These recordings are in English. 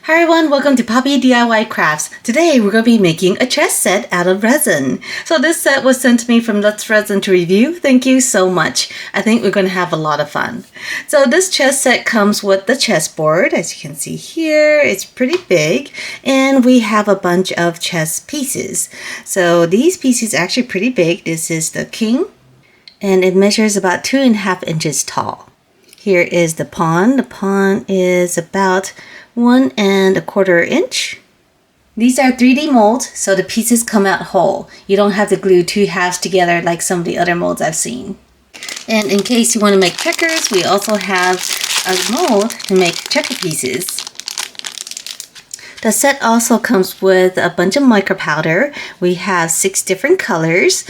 Hi everyone, welcome to Poppy DIY Crafts. Today we're going to be making a chest set out of resin. So this set was sent to me from Let's Resin to review. Thank you so much. I think we're going to have a lot of fun. So this chest set comes with the chessboard. As you can see here, it's pretty big. And we have a bunch of chess pieces. So these pieces are actually pretty big. This is the king. And it measures about 2.5 inches tall. Here is the pawn. The pawn is about 1.25 inch. These are 3D molds, so the pieces come out whole. You don't have to glue two halves together like some of the other molds I've seen. And in case you want to make checkers, we also have a mold to make checker pieces. The set also comes with a bunch of mica powder. We have 6 different colors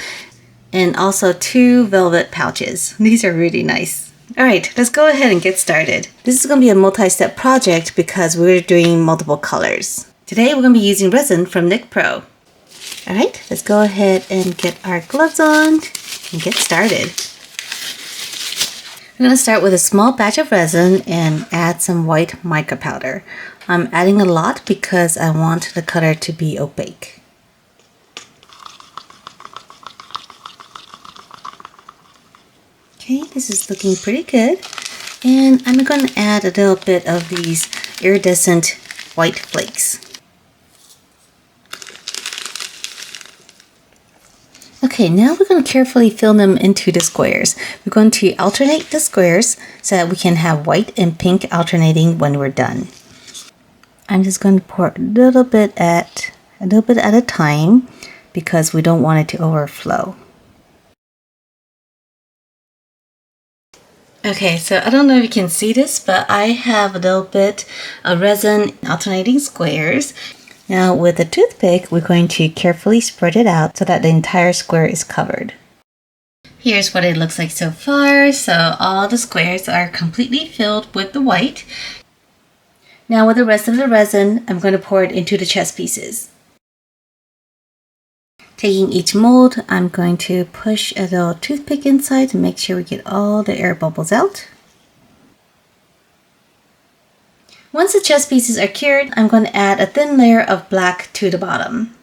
and also 2 velvet pouches. These are really nice. Alright, let's go ahead and get started. This is going to be a multi-step project because we're doing multiple colors. Today we're going to be using resin from Nick Pro. Alright, let's go ahead and get our gloves on and get started. I'm going to start with a small batch of resin and add some white mica powder. I'm adding a lot because I want the color to be opaque. Okay, this is looking pretty good. And I'm going to add a little bit of these iridescent white flakes. Okay, now we're going to carefully fill them into the squares. We're going to alternate the squares so that we can have white and pink alternating when we're done. I'm just going to pour a little bit at a time because we don't want it to overflow. Okay, so I don't know if you can see this, but I have a little bit of resin alternating squares. Now with a toothpick, we're going to carefully spread it out so that the entire square is covered. Here's what it looks like so far. So all the squares are completely filled with the white. Now with the rest of the resin, I'm going to pour it into the chess pieces. Taking each mold, I'm going to push a little toothpick inside to make sure we get all the air bubbles out. Once the chess pieces are cured, I'm going to add a thin layer of black to the bottom.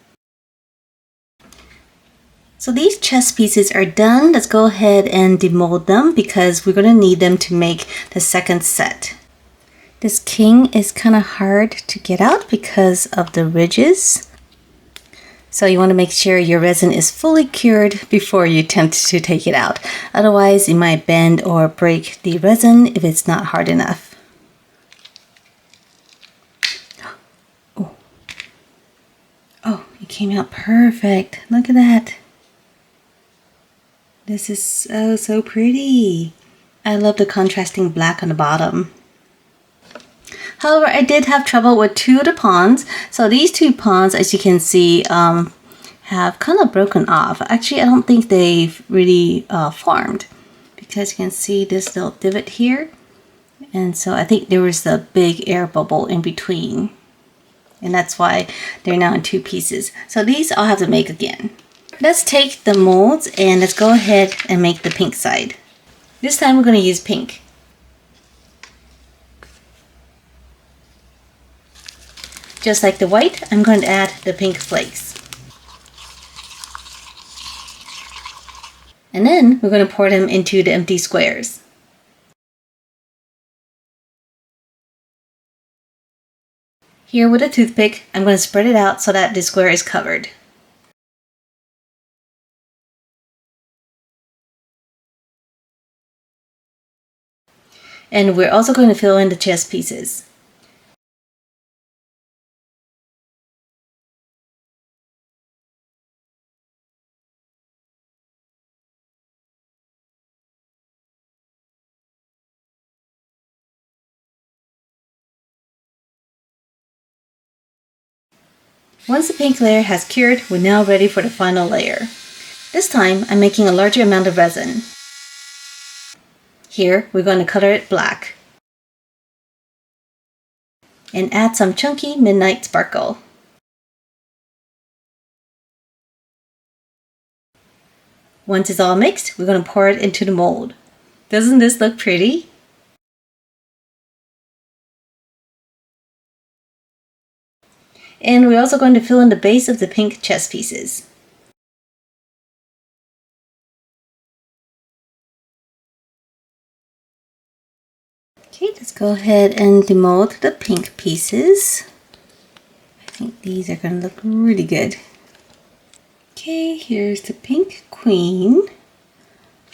So these chess pieces are done. Let's go ahead and demold them because we're going to need them to make the second set. This king is kind of hard to get out because of the ridges. So you want to make sure your resin is fully cured before you attempt to take it out. Otherwise, you might bend or break the resin if it's not hard enough. Oh, it came out perfect. Look at that. This is so pretty. I love the contrasting black on the bottom. However, I did have trouble with 2 of the pawns. So these 2 pawns, as you can see, have kind of broken off. Actually, I don't think they've really formed because you can see this little divot here. And so I think there was a big air bubble in between. And that's why they're now in 2 pieces. So these I'll have to make again. Let's take the molds and let's go ahead and make the pink side. This time we're going to use pink. Just like the white, I'm going to add the pink flakes. And then we're going to pour them into the empty squares. Here with a toothpick, I'm going to spread it out so that the square is covered. And we're also going to fill in the chess pieces. Once the pink layer has cured, we're now ready for the final layer. This time, I'm making a larger amount of resin. Here, we're going to color it black. And add some chunky midnight sparkle. Once it's all mixed, we're going to pour it into the mold. Doesn't this look pretty? And we're also going to fill in the base of the pink chess pieces. Okay, let's go ahead and demold the pink pieces. I think these are going to look really good. Okay, here's the pink queen.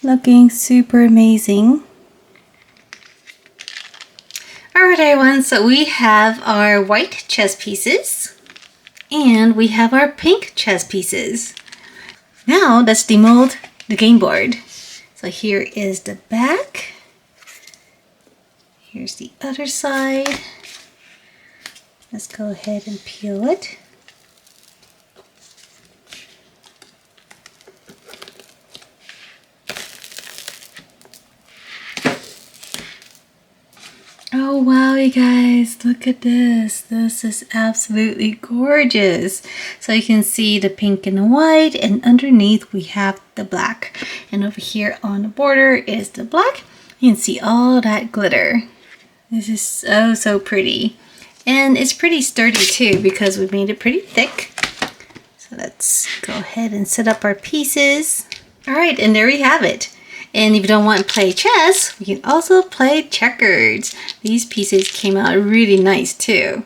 Looking super amazing. Alright everyone, so we have our white chess pieces and we have our pink chess pieces. Now let's demold the game board. So here is the back. Here's the other side. Let's go ahead and peel it. Oh wow, you guys, look at this. This is absolutely gorgeous. So you can see the pink and the white, and underneath we have the black. And over here on the border is the black. You can see all that glitter. This is so pretty. And it's pretty sturdy too because we made it pretty thick. So let's go ahead and set up our pieces. All right, and there we have it. And if you don't want to play chess, we can also play checkers. These pieces came out really nice too.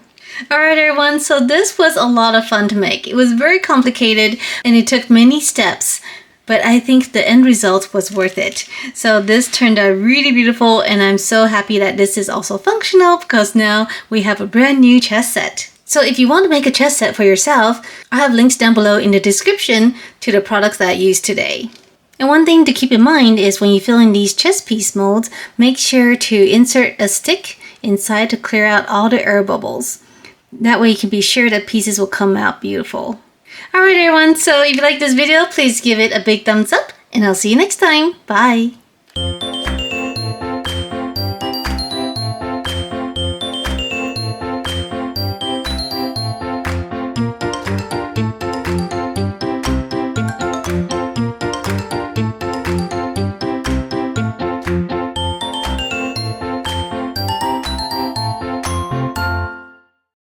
Alright everyone, so this was a lot of fun to make. It was very complicated and it took many steps, but I think the end result was worth it. So this turned out really beautiful and I'm so happy that this is also functional because now we have a brand new chess set. So if you want to make a chess set for yourself, I have links down below in the description to the products that I used today. And one thing to keep in mind is when you fill in these chess piece molds, make sure to insert a stick inside to clear out all the air bubbles. That way you can be sure that pieces will come out beautiful. Alright everyone, so if you like this video, please give it a big thumbs up and I'll see you next time. Bye!